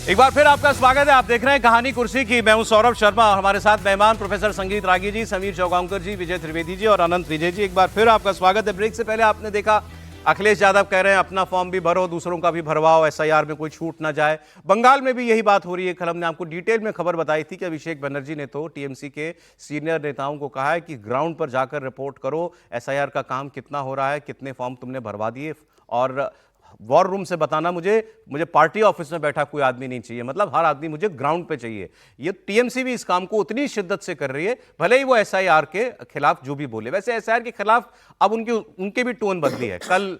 एक बार फिर आपका स्वागत है। आप देख रहे हैं कहानी कुर्सी की। मैं हूं सौरभ शर्मा और हमारे साथ मेहमान प्रोफेसर संगीत रागी जी, समीर चौगांवकर जी, विजय त्रिवेदी जी और अनंत विजय जी। एक बार फिर आपका स्वागत है। ब्रेक से पहले आपने देखा अखिलेश यादव कह रहे हैं अपना फॉर्म भी भरो, दूसरों का भी भरवाओ, एसआईआर में कोई छूट ना जाए। बंगाल में भी यही बात हो रही है। कल हमने आपको डिटेल में खबर बताई थी कि अभिषेक बनर्जी ने तो टीएमसी के सीनियर नेताओं को कहा है कि ग्राउंड पर जाकर रिपोर्ट करो, एसआईआर का काम कितना हो रहा है, कितने फॉर्म तुमने भरवा दिए, और वॉर रूम से बताना मुझे पार्टी ऑफिस में बैठा कोई आदमी नहीं चाहिए। मतलब हर आदमी मुझे ग्राउंड पे चाहिए। ये टीएमसी भी इस काम को उतनी शिद्दत से कर रही है, भले ही वो एसआईआर के खिलाफ जो भी बोले। वैसे एसआईआर के खिलाफ अब उनके भी टोन बदली है। कल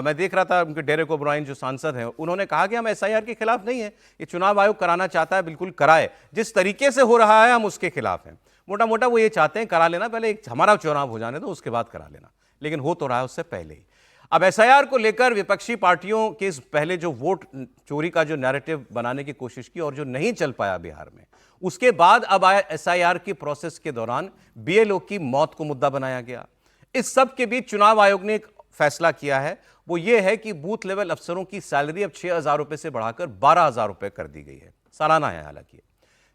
मैं देख रहा था उनके डेरेक ओब्रायन जो सांसद हैं, उन्होंने कहा कि हम एसआईआर के खिलाफ नहीं है, ये चुनाव आयोग कराना चाहता है, बिल्कुल कराए, जिस तरीके से हो रहा है हम उसके खिलाफ हैं। मोटा मोटा वो ये चाहते हैं करा लेना, पहले हमारा चुनाव हो जाने दो, उसके बाद करा लेना, लेकिन हो तो रहा है उससे पहले ही। अब एसआईआर को लेकर विपक्षी पार्टियों के इस पहले जो वोट चोरी का जो नैरेटिव बनाने की कोशिश की और जो नहीं चल पाया बिहार में, उसके बाद अब आया एसआईआर की प्रोसेस के दौरान बीएलओ की मौत को मुद्दा बनाया गया। इस सब के बीच चुनाव आयोग ने एक फैसला किया है, वो ये है कि बूथ लेवल अफसरों की सैलरी अब 6,000 रुपए से बढ़ाकर 12,000 रुपए कर दी गई है। सालाना है हालांकि।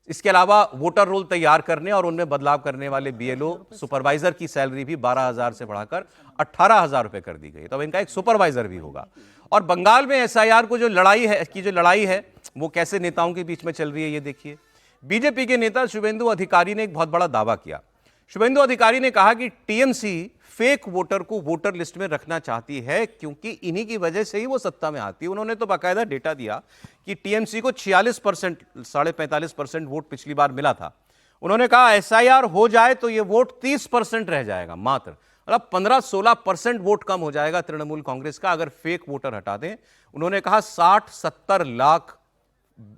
इसके अलावा वोटर रोल तैयार करने और उनमें बदलाव करने वाले बीएलओ सुपरवाइजर की सैलरी भी 12,000 से बढ़ाकर 18,000 रुपए कर दी गई। तो अब इनका एक सुपरवाइजर भी होगा। और बंगाल में एसआईआर को जो लड़ाई है वो कैसे नेताओं के बीच में चल रही है, ये देखिए। बीजेपी के नेता शुभेंदु अधिकारी ने एक बहुत बड़ा दावा किया। शुभेंदु अधिकारी ने कहा कि टीएमसी फेक वोटर को वोटर लिस्ट में रखना चाहती है, क्योंकि इन्हीं की वजह से ही वो सत्ता में आती है। उन्होंने तो बाकायदा डेटा दिया कि टीएमसी को 46%, 45.5% वोट पिछली बार मिला था। उन्होंने कहा एसआईआर हो जाए तो ये वोट 30% रह जाएगा मात्र, मतलब 15-16% वोट कम हो जाएगा तृणमूल कांग्रेस का अगर फेक वोटर हटा दें। उन्होंने कहा 60-70 लाख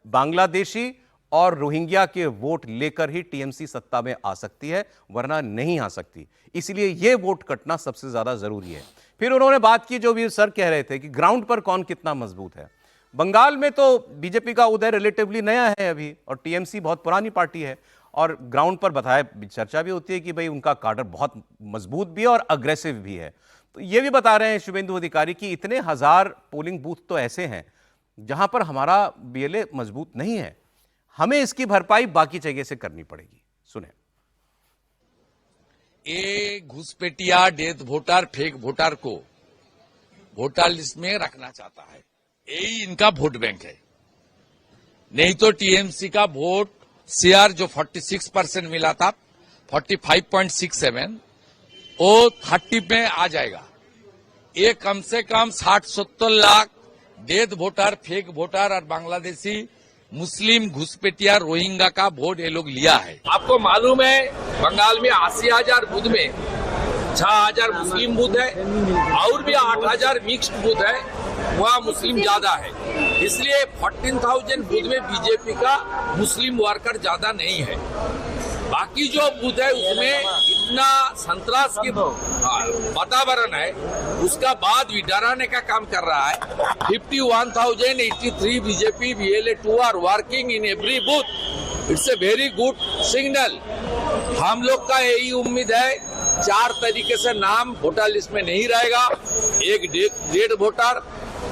बांग्लादेशी और रोहिंग्या के वोट लेकर ही टीएमसी सत्ता में आ सकती है, वरना नहीं आ सकती। इसलिए यह वोट कटना सबसे ज्यादा जरूरी है। फिर उन्होंने बात की जो भी सर कह रहे थे कि ग्राउंड पर कौन कितना मजबूत है। बंगाल में तो बीजेपी का उदय रिलेटिवली नया है अभी, और टीएमसी बहुत पुरानी पार्टी है, और ग्राउंड पर बताया चर्चा भी होती है कि भाई उनका काडर बहुत मजबूत भी है और अग्रेसिव भी है। तो ये भी बता रहे हैं शुभेंदु अधिकारी कि इतने हजार पोलिंग बूथ तो ऐसे हैं जहां पर हमारा बीएलए मजबूत नहीं है, हमें इसकी भरपाई बाकी जगह से करनी पड़ेगी। सुने। ये घुसपैठिया डेथ वोटर, फेक वोटर को वोटर लिस्ट में रखना चाहता है, यही इनका वोट बैंक है। नहीं तो टीएमसी का वोट शेयर जो 46% मिला था, 45.67, वो 30 में आ जाएगा। ये कम से कम 60-70 lakh death voter, fake voter और बांग्लादेशी मुस्लिम घुसपैठिया रोहिंग्या का वोट ये लोग लिया है। आपको मालूम है बंगाल में 80,000 बूथ में 6,000 मुस्लिम बूथ है और भी 8,000 मिक्स्ड बूथ है, वहाँ मुस्लिम ज्यादा है। इसलिए 14,000 बूथ में बीजेपी का मुस्लिम वर्कर ज्यादा नहीं है। बाकी जो बूथ है उसमें इतना संतरास की वातावरण है, उसका बाद भी डराने का काम कर रहा है। 51,083 BJP BLA2 are working in every booth. It's a very good signal. हम लोग का यही उम्मीद है 4 तरीके से नाम वोटर लिस्ट में नहीं रहेगा। एक डेड वोटर,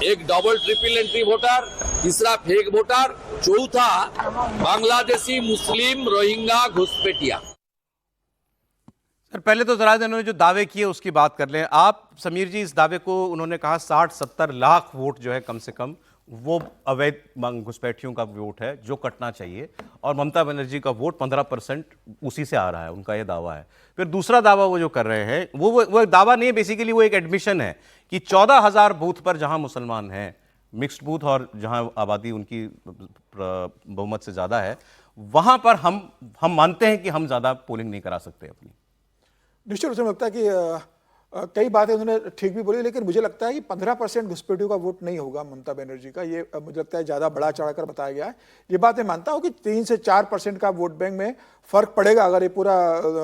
एक डबल ट्रिपल एंट्री वोटर, तीसरा फेक वोटर, चौथा बांग्लादेशी मुस्लिम रोहिंग्या घुसपैठिया। सर पहले तो जरा इन्होंने जो दावे किए उसकी बात कर लें आप समीर जी। इस दावे को उन्होंने कहा 60-70 लाख वोट जो है कम से कम वो अवैध घुसपैठियों का वोट है जो कटना चाहिए, और ममता बनर्जी का वोट 15% उसी से आ रहा है, उनका ये दावा है। फिर दूसरा दावा वो जो कर रहे हैं वो दावा नहीं है, बेसिकली वो एक एडमिशन है कि 14,000 बूथ पर जहां मुसलमान हैं, मिक्स्ड बूथ और जहां आबादी उनकी बहुमत से ज्यादा है, वहां पर हम मानते हैं कि हम ज्यादा पोलिंग नहीं करा सकते अपनी। निश्चित रूप से लगता है कि कई बातें उन्होंने ठीक भी बोली, लेकिन मुझे लगता है कि 15% घुसपैठियों का वोट नहीं होगा ममता बनर्जी का। ये मुझे लगता है ज़्यादा बड़ा चढ़ाकर बताया गया है। ये बात मैं मानता हूँ कि 3 से 4% का वोट बैंक में फर्क पड़ेगा। अगर ये पूरा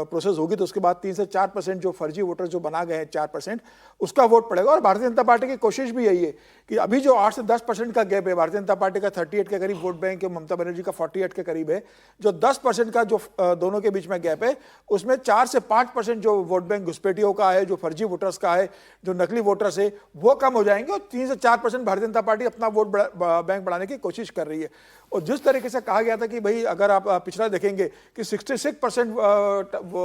प्रोसेस होगी तो उसके बाद 3 से 4% जो फर्जी वोटर जो बना गए हैं 4%, उसका वोट पड़ेगा। और भारतीय जनता पार्टी की कोशिश भी यही है कि अभी जो 8 से 10% का गैप है, भारतीय जनता पार्टी का 38 के करीब वोट बैंक है, ममता बनर्जी का 48 के करीब है, जो 10% का जो दोनों के बीच में गैप है, उसमें 4 से 5% जो वोट बैंक घुसपैठियों का है, जो फर्जी वोटर्स का है, जो नकली वोटर्स है, वो कम हो जाएंगे और 3 से 4% भारतीय जनता पार्टी अपना वोट बैंक बढ़ाने की कोशिश कर रही है। और जिस तरीके से कहा गया था कि भाई अगर आप पिछला देखेंगे कि 66%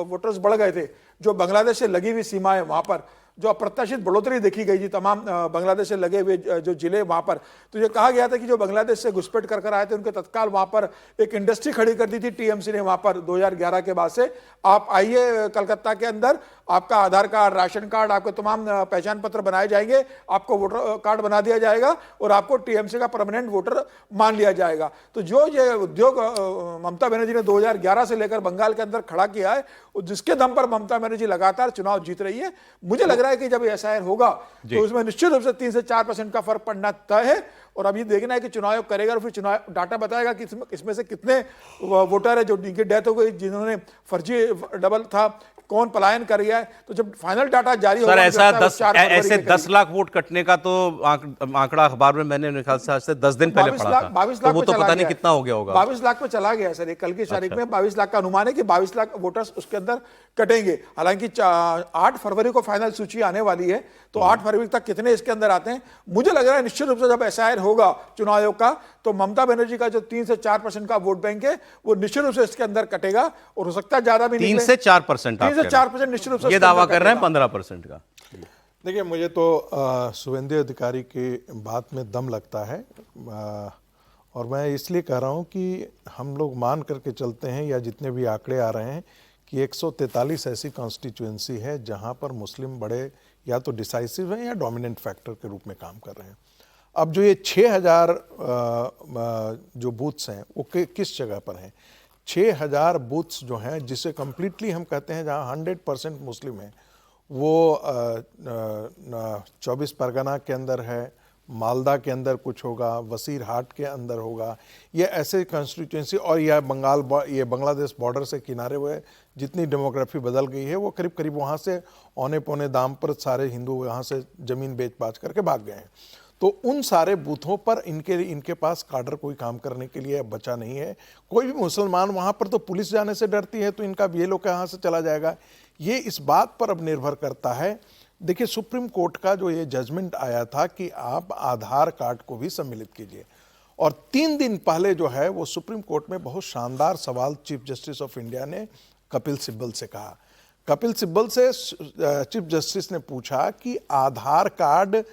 वोटर्स बढ़ गए थे जो बांग्लादेश से लगी हुई सीमा है वहां पर, जो अप्रत्याशित बढ़ोतरी देखी गई थी तमाम बांग्लादेश से लगे हुए जो जिले वहां पर, तो ये कहा गया था कि जो बांग्लादेश से घुसपैठ कर आए थे उनके तत्काल वहां पर एक इंडस्ट्री खड़ी कर दी थी टीएमसी ने वहां पर 2011 के बाद से। आप आइए कलकत्ता के अंदर, आपका आधार कार्ड, राशन कार्ड, आपके तमाम पहचान पत्र बनाए जाएंगे, आपको वोटर कार्ड बना दिया जाएगा और आपको टीएमसी का परमानेंट वोटर मान लिया जाएगा। तो जो ये उद्योग ममता बनर्जी ने 2011 से लेकर बंगाल के अंदर खड़ा किया है, जिसके दम पर ममता बनर्जी लगातार चुनाव जीत रही है, मुझे लग रहा है कि जब एसआईआर होगा तो उसमें निश्चित रूप से 3 से 4% का फर्क पड़ना तय है। और अब ये देखना है कि चुनाव आयोग करेगा और फिर चुनाव डाटा बताएगा कि इसमें से कितने वोटर है जो जिनकी डेथ हो गई, जिन्होंने फर्जी डबल था, कौन पलायन कर गया है। तो जब फाइनल डाटा जारी होगा, ऐसे 10 लाख वोट कटने का तो आंकड़ा अखबार में मैंने ख्याल से आज से 10 दिन पहले पढ़ा था, 22 लाख वो तो पता नहीं कितना हो गया होगा, 22 लाख पे चला गया सर। कल की तारीख में 22 लाख का अनुमान है कि 22 लाख वोटर्स उसके अंदर कटेंगे। हालांकि 8 फरवरी को फाइनल सूची आने वाली है, तो 8 फरवरी तक कितने इसके अंदर आते हैं, मुझे लग रहा है निश्चित रूप से जब एसआईआर होगा चुनाव आयोग का, तो ममता बनर्जी का जो 3 से 4% का वोट बैंक है वो निश्चित रूप से इसके अंदर कटेगा। और हो सकता है ज्यादा भी 3 से 4%, 3 से 4% निश्चित रूप से ये दावा कर रहे हैं 15% का। देखिए, मुझे तो शुभेंदु अधिकारी की बात में दम लगता है, और मैं इसलिए कह रहा हूं कि हम लोग मान करके चलते हैं, या जितने भी आंकड़े आ रहे हैं, कि 143 ऐसी कॉन्स्टिट्यूएंसी है जहां पर मुस्लिम बड़े या तो डिसाइसिव हैं या डोमिनेंट फैक्टर के रूप में काम कर रहे हैं। अब जो ये 6000 जो बूथ्स हैं वो किस जगह पर हैं? 6000 बूथ्स जो हैं जिसे कम्प्लीटली हम कहते हैं जहां 100% मुस्लिम है, वो 24 परगना के अंदर है, मालदा के अंदर कुछ होगा, वसीरहाट के अंदर होगा, ये ऐसे कॉन्स्टिट्यूएंसी, और यह ये बांग्लादेश बॉर्डर से किनारे हुए जितनी डेमोग्राफी बदल गई है, वो करीब करीब वहाँ से औने पौने दाम पर सारे हिंदू यहाँ से ज़मीन बेच बाच करके भाग गए हैं। तो उन सारे बूथों पर इनके पास काडर कोई काम करने के लिए बचा नहीं है। कोई भी मुसलमान वहाँ पर तो पुलिस जाने से डरती है, तो इनका ये लोग कहाँ से चला जाएगा, ये इस बात पर अब निर्भर करता है। देखिए, सुप्रीम कोर्ट का जो ये जजमेंट आया था कि आप आधार कार्ड को भी सम्मिलित कीजिए, और 3 दिन पहले जो है वो सुप्रीम कोर्ट में बहुत शानदार सवाल चीफ जस्टिस ऑफ इंडिया ने कपिल सिब्बल से कहा। कपिल सिब्बल से चीफ जस्टिस ने पूछा कि आधार कार्ड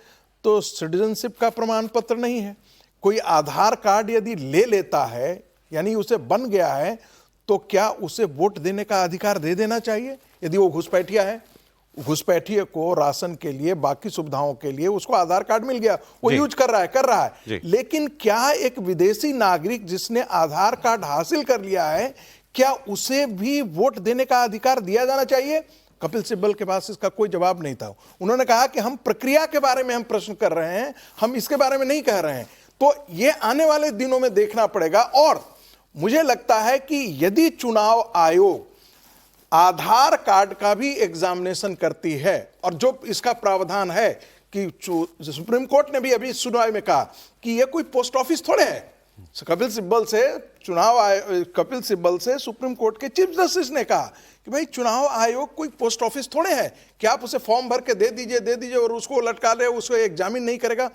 तो सिटीजनशिप का प्रमाण पत्र नहीं है, कोई आधार कार्ड यदि ले लेता है यानी उसे बन गया है, तो क्या उसे वोट देने का अधिकार दे देना चाहिए? यदि वो घुसपैठिया है, घुसपैठिए को राशन के लिए, बाकी सुविधाओं के लिए उसको आधार कार्ड मिल गया, वो यूज कर रहा है, लेकिन क्या एक विदेशी नागरिक जिसने आधार कार्ड हासिल कर लिया है, क्या उसे भी वोट देने का अधिकार दिया जाना चाहिए? कपिल सिब्बल के पास इसका कोई जवाब नहीं था। उन्होंने कहा कि हम प्रक्रिया के बारे में हम प्रश्न कर रहे हैं, हम इसके बारे में नहीं कह रहे हैं। तो ये आने वाले दिनों में देखना पड़ेगा। और मुझे लगता है कि यदि चुनाव आयोग आधार कार्ड का भी एग्जामिनेशन करती है, और जो इसका प्रावधान है कि सुप्रीम कोर्ट ने भी अभी सुनवाई में कहा कि ये कोई पोस्ट ऑफिस थोड़े है। कपिल सिब्बल से सुप्रीम कोर्ट के चीफ जस्टिस ने कहा कि भाई चुनाव आयोग कोई पोस्ट ऑफिस थोड़े है कि आप उसे फॉर्म भर के दे दीजिए और उसको लटका ले, उसको एग्जामिन नहीं करेगा।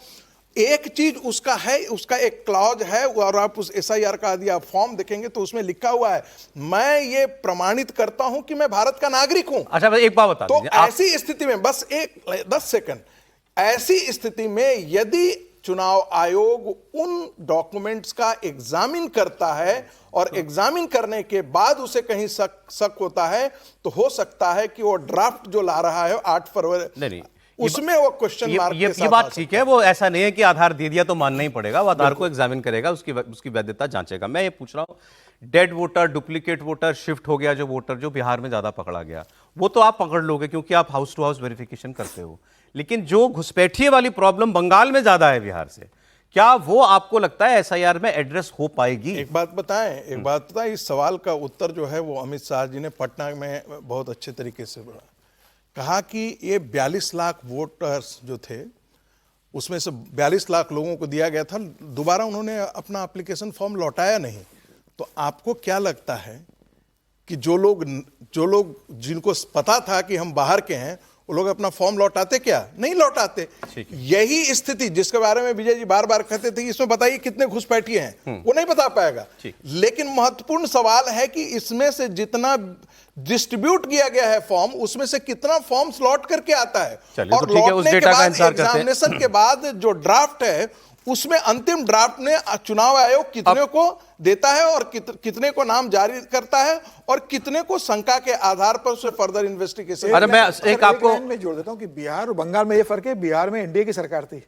एक चीज उसका है, उसका एक क्लॉज है, और आप उस एसआईआर का यदि आप फॉर्म देखेंगे तो उसमें लिखा हुआ है, मैं ये प्रमाणित करता हूं कि मैं भारत का नागरिक हूं। अच्छा, एक बात बता दीजिए, ऐसी स्थिति में बस 10 सेकंड, ऐसी स्थिति में यदि चुनाव आयोग उन डॉक्यूमेंट्स का एग्जामिन करता है और एग्जामिन करने के बाद उसे कहीं शक होता है, तो हो सकता है कि वो ड्राफ्ट जो ला रहा है 8 फरवरी उसमें वो क्वेश्चन मार्क के साथ। ये बात ठीक है, वो ऐसा नहीं है कि आधार दे दिया तो मानना ही पड़ेगा, वो आधार को एग्जामिन करेगा, उसकी वैधता जांचेगा। मैं ये पूछ रहा हूं, dead voter, duplicate voter, shift हो गया जो वोटर जो बिहार में ज्यादा पकड़ा गया, वो तो आप पकड़ लोगे क्योंकि आप हाउस टू हाउस वेरिफिकेशन करते हो, लेकिन जो घुसपैठिए वाली प्रॉब्लम बंगाल में ज्यादा है बिहार से, क्या वो आपको लगता है एसआईआर में एड्रेस हो पाएगी? एक बात बताएं, इस सवाल का उत्तर जो है वो अमित शाह जी ने पटना में बहुत अच्छे तरीके से कहा कि ये 42 लाख वोटर्स जो थे उसमें से 42 लाख लोगों को दिया गया था, दोबारा उन्होंने अपना एप्लीकेशन फॉर्म लौटाया नहीं। तो आपको क्या लगता है कि जो लोग जिनको पता था कि हम बाहर के हैं, वो लोग अपना फॉर्म लौटाते क्या? नहीं लौटाते। यही स्थिति जिसके बारे में विजय जी बार बार कहते थे, इसमें बताइए कितने घुसपैठिए हैं, वो नहीं बता पाएगा। लेकिन महत्वपूर्ण सवाल है कि इसमें से जितना डिस्ट्रीब्यूट किया गया है फॉर्म, उसमें से कितना फॉर्म्स लौट करके आता है, और लौटने के बाद एग्जामिनेशन के बाद जो ड्राफ्ट है उसमें अंतिम ड्राफ्ट में चुनाव आयोग कितने को देता है और कितने को नाम जारी करता है और कितने को शंका के आधार पर उसे फर्दर इन्वेस्टिगेशन। अरे मैं एक आपको मैं जोड़ देता हूं कि बिहार और बंगाल में ये फर्क है, बिहार में एनडीए की सरकार थी,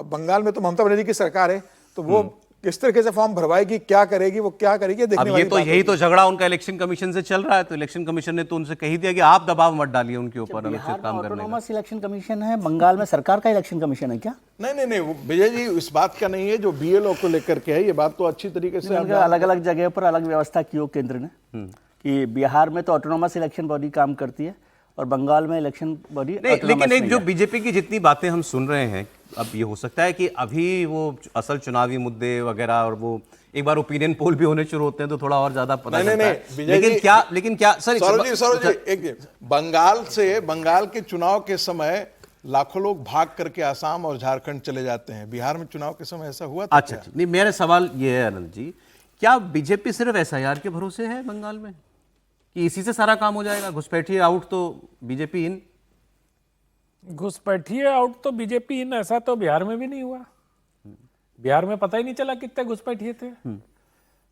अब बंगाल में तो ममता बनर्जी की सरकार है, तो वो किस तरीके से फॉर्म भरवाएगी, क्या करेगी, वो क्या करेगी, देखने वाली बात है। यही तो झगड़ा उनका इलेक्शन कमीशन से चल रहा है, तो इलेक्शन कमीशन ने तो उनसे कही दिया कि आप दबाव मत डालिए उनके ऊपर अनुचित काम करने का। ऑटोनोमस इलेक्शन कमीशन है, बंगाल में सरकार का इलेक्शन कमीशन है क्या? नहीं, विजय जी इस बात का नहीं है, जो बीएलओ को लेकर के है, ये बात तो अच्छी तरीके से अलग अलग जगह पर अलग व्यवस्था की हो केंद्र ने, कि बिहार में तो ऑटोनोमस इलेक्शन बॉडी काम करती है और बंगाल में इलेक्शन बॉडी। लेकिन एक जो बीजेपी की जितनी बातें हम सुन रहे हैं, अब ये हो सकता है कि अभी वो असल चुनावी मुद्दे वगैरह और वो एक बार ओपिनियन पोल भी होने शुरू होते हैं तो थोड़ा और ज्यादा पता चलता है। लेकिन क्या सर जी एक बंगाल के चुनाव के समय लाखों लोग भाग करके आसाम और झारखंड चले जाते हैं, बिहार में चुनाव के समय ऐसा हुआ था? अच्छा, नहीं, मेरा सवाल ये है आनंद जी, क्या बीजेपी सिर्फ एसआईआर के भरोसे है बंगाल में कि इसी से सारा काम हो जाएगा? घुसपैठिए आउट तो बीजेपी इन, घुसपैठिए आउट तो बीजेपी इन, ऐसा तो बिहार में भी नहीं हुआ। बिहार में पता ही नहीं चला कितने घुसपैठिए थे।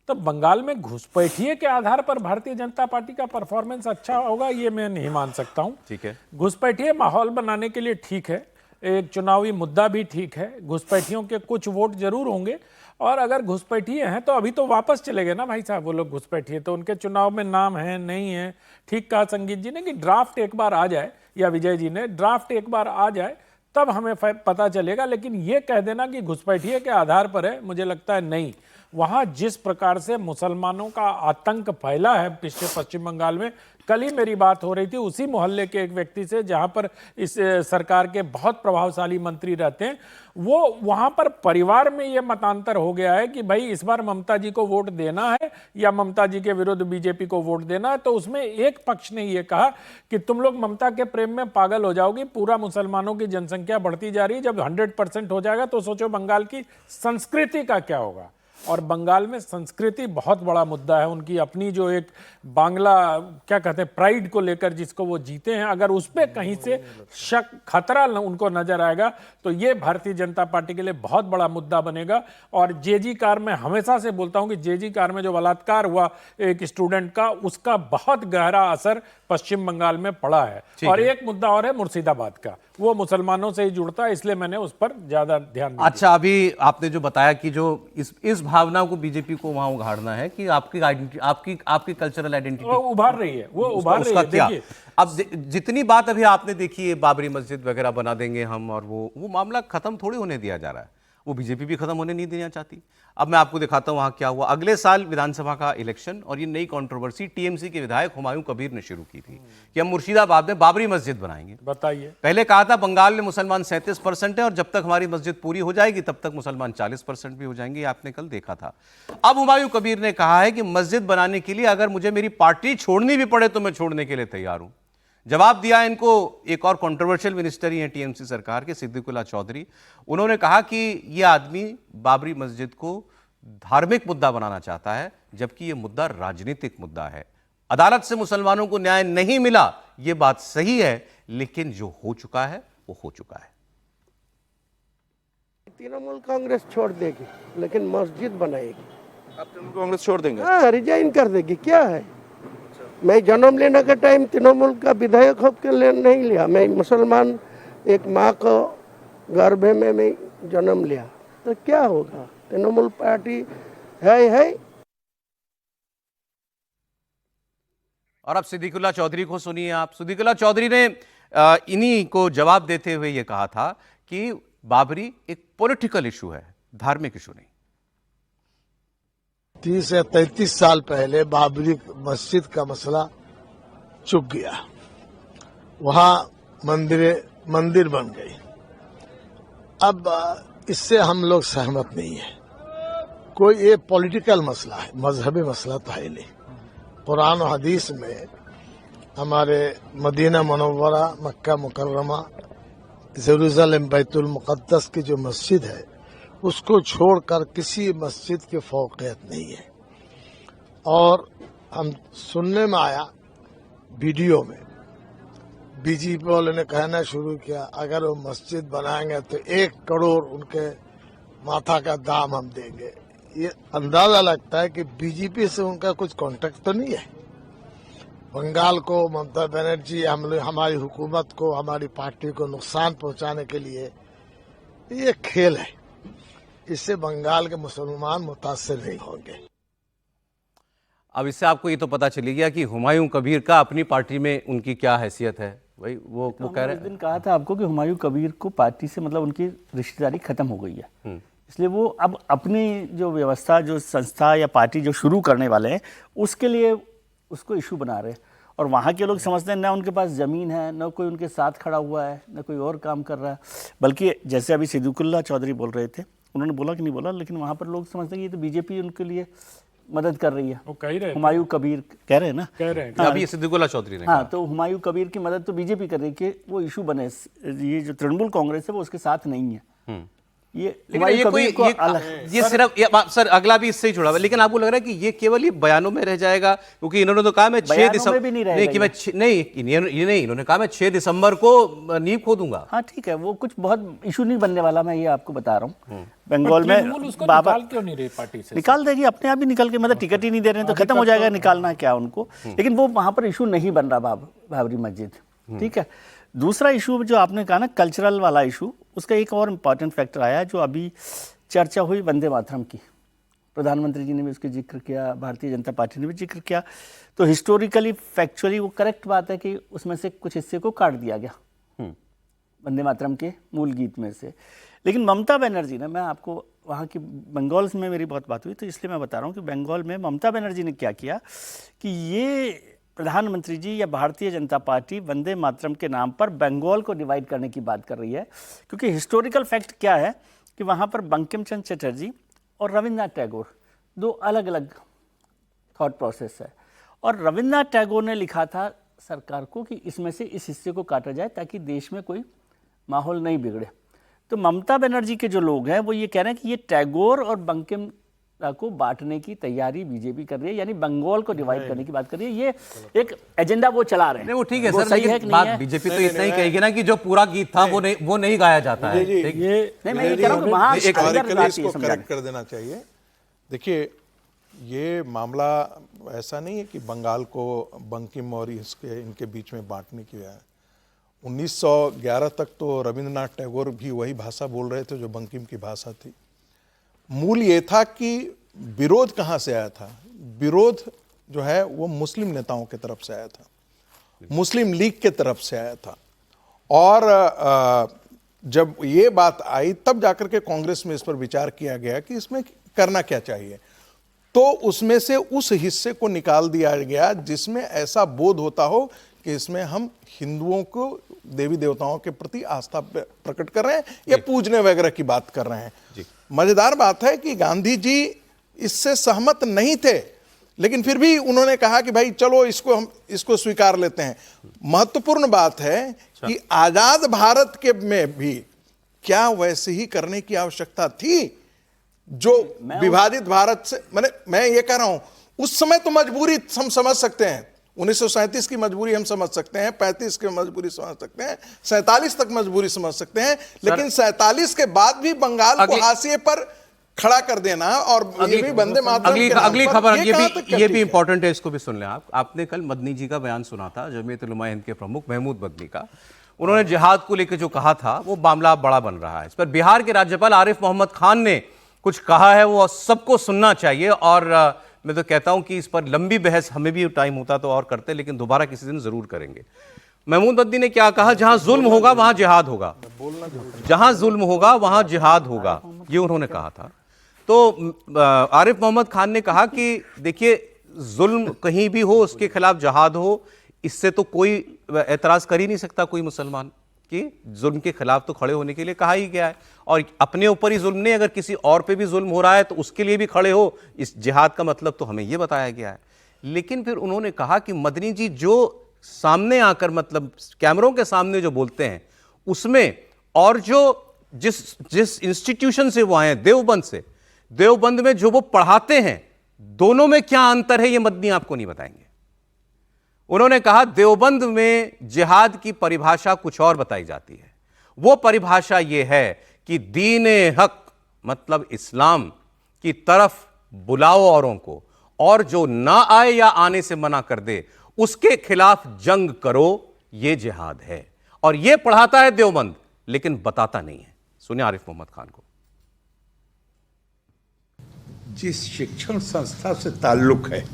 तो बंगाल में घुसपैठिए के आधार पर भारतीय जनता पार्टी का परफॉर्मेंस अच्छा होगा, ये मैं नहीं मान सकता हूं। ठीक है, घुसपैठिए माहौल बनाने के लिए ठीक है, एक चुनावी मुद्दा भी ठीक है, घुसपैठियों के कुछ वोट जरूर होंगे, और अगर घुसपैठिए हैं तो अभी तो वापस चले गए ना भाई साहब, वो लोग घुसपैठिए तो उनके चुनाव में नाम है नहीं है। ठीक कहा संगीत जी ने कि ड्राफ्ट एक बार आ जाए, या विजय जी ने, ड्राफ्ट एक बार आ जाए तब हमें पता चलेगा। लेकिन ये कह देना कि घुसपैठिए के आधार पर है, मुझे लगता है नहीं। वहां जिस प्रकार से मुसलमानों का आतंक फैला है पिछले पश्चिम बंगाल में, कल ही मेरी बात हो रही थी उसी मोहल्ले के एक व्यक्ति से जहां पर इस सरकार के बहुत प्रभावशाली मंत्री रहते हैं, वो वहां पर परिवार में ये मतांतर हो गया है कि भाई इस बार ममता जी को वोट देना है या ममता जी के विरुद्ध बीजेपी को वोट देना है। तो उसमें एक पक्ष ने ये कहा कि तुम लोग ममता के प्रेम में पागल हो जाओगी, पूरा मुसलमानों की जनसंख्या बढ़ती जा रही है, जब 100% हो जाएगा तो सोचो बंगाल की संस्कृति का क्या होगा। और बंगाल में संस्कृति बहुत बड़ा मुद्दा है, उनकी अपनी जो एक बांग्ला क्या कहते हैं प्राइड को लेकर जिसको वो जीते हैं, अगर उस पर कहीं से शक खतरा उनको नजर आएगा तो ये भारतीय जनता पार्टी के लिए बहुत बड़ा मुद्दा बनेगा। और जेजी कार में हमेशा से बोलता हूं कि जेजी कार में जो बलात्कार हुआ एक स्टूडेंट का, उसका बहुत गहरा असर पश्चिम बंगाल में पड़ा है। और एक मुद्दा और है मुर्शिदाबाद का, वो मुसलमानों से ही जुड़ता है, इसलिए मैंने उस पर ज्यादा ध्यान दिया। अच्छा, अभी आपने जो बताया कि जो इस भावना को बीजेपी को वहां उघाड़ना है कि आपकी कल्चरल आइडेंटिटी वो उभार रही है, वो उभार रही है। देखिए अब जितनी बात अभी आपने देखी है, बाबरी मस्जिद वगैरह बना देंगे हम, और वो मामला खत्म थोड़ी होने दिया जा रहा है, वो बीजेपी भी खत्म होने नहीं देना चाहती। अब मैं आपको दिखाता हूं वहां क्या हुआ। अगले साल विधानसभा का इलेक्शन, और ये नई कंट्रोवर्सी टीएमसी के विधायक हुमायूं कबीर ने शुरू की थी कि हम मुर्शिदाबाद में बाबरी मस्जिद बनाएंगे। बताइए, पहले कहा था बंगाल में मुसलमान 37% है और जब तक हमारी मस्जिद पूरी हो जाएगी तब तक मुसलमान 40% भी हो जाएंगे, आपने कल देखा था। अब हुमायूं कबीर ने कहा है कि मस्जिद बनाने के लिए अगर मुझे मेरी पार्टी छोड़नी भी पड़े तो मैं छोड़ने के लिए तैयार हूं। जवाब दिया इनको एक और कंट्रोवर्शियल मिनिस्टर ही हैं टीएमसी सरकार के, सिद्दीकुल्ला चौधरी। उन्होंने कहा कि यह आदमी बाबरी मस्जिद को धार्मिक मुद्दा बनाना चाहता है, जबकि यह मुद्दा राजनीतिक मुद्दा है। अदालत से मुसलमानों को न्याय नहीं मिला, यह बात सही है, लेकिन जो हो चुका है वो हो चुका है। तृणमूल कांग्रेस छोड़ देगी लेकिन मस्जिद बनाएगी। आप तृणमूल कांग्रेस छोड़ देंगे? हाँ, रिजाइन कर देगी। क्या है, मैं जन्म लेने का टाइम तृणमूल का विधायक होकर नहीं लिया, मैं मुसलमान एक माँ को गर्भ में मैं जन्म लिया, तो क्या होगा, तृणमूल पार्टी है। और अब सिद्दीकुल्ला चौधरी को सुनिए आप। सिद्दीकुल्ला चौधरी ने इन्हीं को जवाब देते हुए यह कहा था कि बाबरी एक पॉलिटिकल इशू है, धार्मिक इशू नहीं। 30 या 33 साल पहले बाबरी मस्जिद का मसला चुक गया, वहां मंदिर बन गई। अब इससे हम लोग सहमत नहीं है। कोई ये पॉलिटिकल मसला है, मजहबी मसला तो है नहीं। कुरान और हदीस में हमारे मदीना मुनव्वरा, मक्का मुकर्रमा, जेरूसलम, बैतुल मुक़द्दस की जो मस्जिद है उसको छोड़कर किसी मस्जिद की फौकियत नहीं है। और हम सुनने में आया वीडियो में बीजेपी वालों ने कहना शुरू किया अगर वो मस्जिद बनाएंगे तो 1 करोड़ उनके माथा का दाम हम देंगे। ये अंदाजा लगता है कि बीजेपी से उनका कुछ कॉन्टेक्ट तो नहीं है। बंगाल को ममता बनर्जी हमारी हुकूमत को, हमारी पार्टी को नुकसान पहुंचाने के लिए ये खेल है। इससे बंगाल के मुसलमान मुतासिर नहीं होंगे। अब इससे आपको ये तो पता चली गया कि हुमायूं कबीर का अपनी पार्टी में उनकी क्या हैसियत है। भाई वो कह रहे उस दिन कहा था आपको कि हुमायूं कबीर को पार्टी से मतलब उनकी रिश्तेदारी खत्म हो गई है, इसलिए वो अब अपनी जो व्यवस्था, जो संस्था या पार्टी जो शुरू करने वाले हैं उसके लिए उसको इशू बना रहे हैं। और वहाँ के लोग समझते हैं ना उनके पास ज़मीन है, ना कोई उनके साथ खड़ा हुआ है, ना कोई और काम कर रहा है। बल्कि जैसे अभी सिद्दीकुल्लाह चौधरी बोल रहे थे, उन्होंने बोला कि नहीं बोला, लेकिन वहाँ पर लोग समझते हैं कि ये तो बीजेपी उनके लिए मदद कर रही है। वो कह रहे हैं, हुमायूं कबीर कह रहे हैं ना, कह रहे हैं। अभी सिद्दीकुल्लाह चौधरी ने हाँ, तो हुमायूं कबीर की मदद तो बीजेपी कर रही है कि वो इशू बने। ये जो तृणमूल कांग्रेस है वो उसके साथ नहीं है। ये हुमायूं कबीर को अलग, ये सिर्फ सर अगला भी इससे ही जुड़ा हुआ है। लेकिन आपको लग रहा है कि ये केवल ये बयानों में रह जाएगा? क्योंकि इन्होंने तो कहा मैं 6 दिसंबर भी नहीं इन्होंने कहा मैं 6 दिसंबर को नींव खोदूंगा। हाँ ठीक है, वो कुछ बहुत इशू नहीं बनने वाला, मैं ये आपको बता रहा हूँ। बंगाल में उसको बाबा निकाल क्यों नहीं रही पार्टी से? निकाल देगी अपने आप ही, निकल के, मतलब टिकट ही नहीं दे रहे हैं तो खत्म हो जाएगा, निकालना क्या उनको। लेकिन वो वहां पर इशू नहीं बन रहा बाबरी मस्जिद, ठीक है। दूसरा इशू जो आपने कहा ना, कल्चरल वाला इशू, उसका एक और इम्पॉर्टेंट फैक्टर आया जो अभी चर्चा हुई वंदे मातरम की। प्रधानमंत्री जी ने भी उसका जिक्र किया, भारतीय जनता पार्टी ने भी जिक्र किया। तो हिस्टोरिकली फैक्चुअली वो करेक्ट बात है कि उसमें से कुछ हिस्से को काट दिया गया वंदे मातरम के मूल गीत में से। लेकिन ममता बनर्जी ने, मैं आपको वहाँ की बंगाल में मेरी बहुत बात हुई तो इसलिए मैं बता रहा हूँ कि बंगाल में ममता बनर्जी ने क्या किया कि ये प्रधानमंत्री जी या भारतीय जनता पार्टी वंदे मातरम के नाम पर बंगाल को डिवाइड करने की बात कर रही है। क्योंकि हिस्टोरिकल फैक्ट क्या है कि वहाँ पर बंकिम चंद्र चटर्जी और रविन्द्रनाथ टैगोर 2 अलग अलग थॉट प्रोसेस है। और रविन्द्रनाथ टैगोर ने लिखा था सरकार को कि इसमें से इस हिस्से को काटा जाए ताकि देश में कोई माहौल नहीं बिगड़े। तो ममता बनर्जी के जो लोग हैं वो ये कह रहे हैं कि ये टैगोर और बंकिम को बांटने की तैयारी बीजेपी कर रही है, यानी बंगाल को डिवाइड करने की बात कर रही है। ये एक एजेंडा वो चला रहे हैं। नहीं वो ठीक है वो सर, सही है लेकिन कि नहीं बात है? बीजेपी तो इतना ही कहेगी ना कि जो पूरा गीत था वो नहीं गाया जाता है। ये नहीं, मैं ये कह रहा हूं कि वहां इसको करेक्ट कर देना चाहिए। देखिए ये मामला ऐसा नहीं है कि बंगाल को बंकिम और इनके बीच में बांटने की है। 1911 तक तो रविंद्रनाथ टैगोर भी वही भाषा बोल रहे थे जो बंकिम की भाषा थी। मूल ये था कि विरोध कहाँ से आया था? विरोध जो है वो मुस्लिम नेताओं की तरफ से आया था, मुस्लिम लीग के तरफ से आया था। और जब ये बात आई तब जाकर के कांग्रेस में इस पर विचार किया गया कि इसमें करना क्या चाहिए। तो उसमें से उस हिस्से को निकाल दिया गया जिसमें ऐसा बोध होता हो कि इसमें हम हिंदुओं को देवी देवताओं के प्रति आस्था प्रकट कर रहे हैं या पूजने वगैरह की बात कर रहे हैं। मजेदार बात है कि गांधी जी इससे सहमत नहीं थे, लेकिन फिर भी उन्होंने कहा कि भाई चलो हम इसको स्वीकार लेते हैं। महत्वपूर्ण बात है कि आजाद भारत के में भी क्या वैसे ही करने की आवश्यकता थी जो विभाजित भारत से। मैं ये कह रहा हूं उस समय तो मजबूरी हम समझ सकते हैं, 1937 की मजबूरी हम समझ सकते हैं, 35 की मजबूरी समझ सकते हैं, 47 तक मजबूरी समझ सकते हैं, लेकिन 47 के बाद भी बंगाल को हाशिए पर खड़ा कर देना और ये भी वंदे मातरम अगली खबर ये भी इंपॉर्टेंट है, इसको भी सुन लें आप। आपने कल मदनी जी का बयान सुना था, जमीयत उलमा हिंद के प्रमुख महमूद मदनी का। उन्होंने जिहाद को लेकर जो कहा था वो मामला बड़ा बन रहा है। इस पर बिहार के राज्यपाल आरिफ मोहम्मद खान ने कुछ कहा है, वो सबको सुनना चाहिए। और मैं तो कहता हूं कि इस पर लंबी बहस, हमें भी टाइम होता तो और करते, लेकिन दोबारा किसी दिन जरूर करेंगे। महमूद मदनी ने क्या कहा? जहां जुल्म होगा वहां जिहाद होगा, जहां जुल्म होगा वहां जिहाद होगा, ये उन्होंने कहा था। तो आरिफ मोहम्मद खान ने कहा कि देखिए जुल्म कहीं भी हो उसके खिलाफ जिहाद हो, इससे तो कोई एतराज कर ही नहीं सकता कोई मुसलमान कि जुल्म के खिलाफ तो खड़े होने के लिए कहा ही गया है। और अपने ऊपर ही जुल्म नहीं, अगर किसी और पे भी जुल्म हो रहा है तो उसके लिए भी खड़े हो, इस जिहाद का मतलब तो हमें ये बताया गया है। लेकिन फिर उन्होंने कहा कि मदनी जी जो सामने आकर, मतलब कैमरों के सामने जो बोलते हैं उसमें, और जो जिस इंस्टीट्यूशन से वो आए हैं, देवबंद में जो वो पढ़ाते हैं, दोनों में क्या अंतर है ये मदनी आपको नहीं बताएंगे। उन्होंने कहा देवबंद में जिहाद की परिभाषा कुछ और बताई जाती है। वो परिभाषा ये है कि दीन हक मतलब इस्लाम की तरफ बुलाओ औरों को, और जो ना आए या आने से मना कर दे उसके खिलाफ जंग करो, ये जिहाद है। और ये पढ़ाता है देवबंद, लेकिन बताता नहीं है। सुनिए आरिफ मोहम्मद खान को। जिस शिक्षण संस्था से ताल्लुक है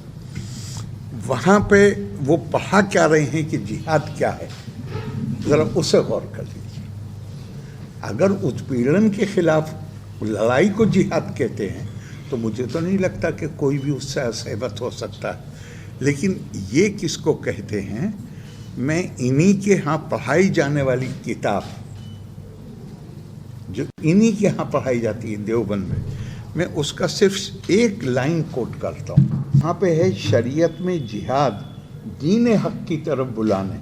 वहां पे वो पढ़ा क्या रहे हैं कि जिहाद क्या है, जरा उसे गौर कर लीजिए। अगर उत्पीड़न के खिलाफ लड़ाई को जिहाद कहते हैं तो मुझे तो नहीं लगता कि कोई भी उससे असहमत हो सकता है। लेकिन ये किसको कहते हैं, मैं इन्हीं के यहाँ पढ़ाई जाने वाली किताब, जो इन्हीं के यहाँ पढ़ाई जाती है देवबंद में, मैं उसका सिर्फ एक लाइन कोट करता हूँ। यहाँ पे है, शरीयत में जिहाद दीन हक की तरफ बुलाने,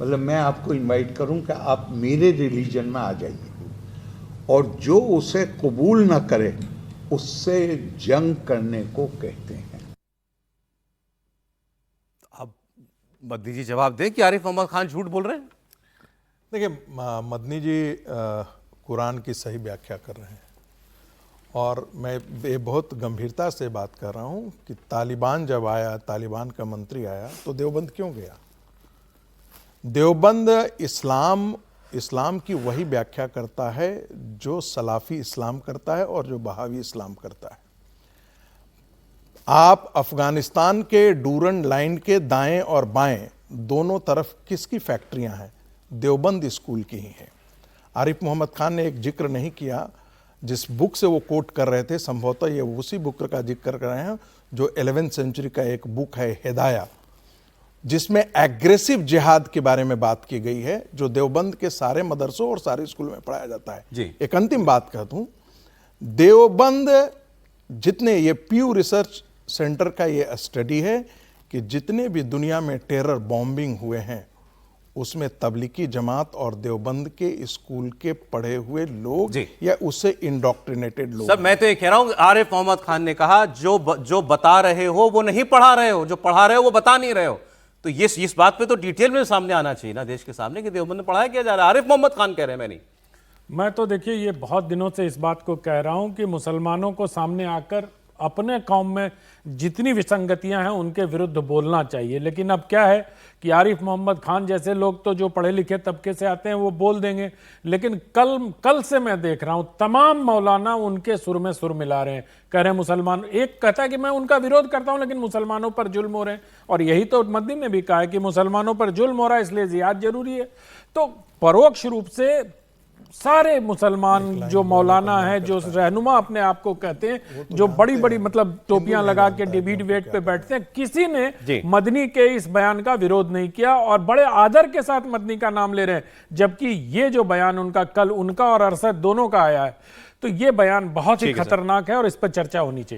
मतलब मैं आपको इनवाइट करूँ कि आप मेरे रिलीजन में आ जाइए, और जो उसे कबूल ना करे उससे जंग करने को कहते हैं। अब मदनी जी जवाब दें कि आरिफ मोहम्मद खान झूठ बोल रहे हैं। देखिए, मदनी जी कुरान की सही व्याख्या कर रहे हैं, और मैं ये बहुत गंभीरता से बात कर रहा हूँ कि तालिबान जब आया, तालिबान का मंत्री आया, तो देवबंद क्यों गया? देवबंद इस्लाम की वही व्याख्या करता है जो सलाफी इस्लाम करता है और जो बहावी इस्लाम करता है। आप अफगानिस्तान के डूरन लाइन के दाएं और बाएं दोनों तरफ किसकी फैक्ट्रियां हैं? देवबंद स्कूल की ही हैं। आरिफ मोहम्मद खान ने एक जिक्र नहीं किया, जिस बुक से वो कोट कर रहे थे, संभवतः ये उसी बुक का जिक्र कर रहे हैं जो 11वीं सेंचुरी का एक बुक है, हिदाया, जिसमें एग्रेसिव जिहाद के बारे में बात की गई है, जो देवबंद के सारे मदरसों और सारे स्कूल में पढ़ाया जाता है जी। एक अंतिम बात कहता हूं, देवबंद जितने, ये प्यू रिसर्च सेंटर का ये स्टडी है कि जितने भी दुनिया में टेरर बॉम्बिंग हुए हैं उसमें तबलीगी जमात और देवबंद के स्कूल के पढ़े हुए लोग या उससे इंडोक्ट्रिनेटेड लोग। सर मैं तो ये कह रहा हूं, आरिफ मोहम्मद खान ने कहा जो बता रहे हो वो नहीं पढ़ा रहे हो, जो पढ़ा रहे हो वो बता नहीं रहे हो। तो ये इस बात पे तो डिटेल में सामने आना चाहिए ना देश के सामने कि देवबंद में पढ़ाया क्या जा रहा है। आरिफ मोहम्मद खान कह रहे हैं, मैं नहीं। मैं तो देखिए ये बहुत दिनों से इस बात को कह रहा हूं कि मुसलमानों को सामने आकर अपने कौम में जितनी विसंगतियां हैं उनके विरुद्ध बोलना चाहिए। लेकिन अब क्या है कि आरिफ मोहम्मद खान जैसे लोग तो जो पढ़े लिखे तबके से आते हैं वो बोल देंगे, लेकिन कल से मैं देख रहा हूं तमाम मौलाना उनके सुर में सुर मिला रहे हैं, कह रहे हैं मुसलमान, एक कहता है कि मैं उनका विरोध करता हूं लेकिन मुसलमानों पर जुल्म हो रहे हैं, और यही तो मदनी ने भी कहा है कि मुसलमानों पर जुल्म हो रहा है इसलिए जिहाद जरूरी है। तो परोक्ष रूप से सारे मुसलमान जो मौलाना है, जो रहनुमा अपने आप को कहते हैं, जो बड़ी बड़ी मतलब टोपियां लगा के डिबेट पे बैठते हैं, किसी ने मदनी के इस बयान का विरोध नहीं किया और बड़े आदर के साथ मदनी का नाम ले रहे हैं। जबकि ये जो बयान उनका कल उनका और अरशद दोनों का आया है, तो ये बयान बहुत ही खतरनाक है और इस पर चर्चा होनी चाहिए।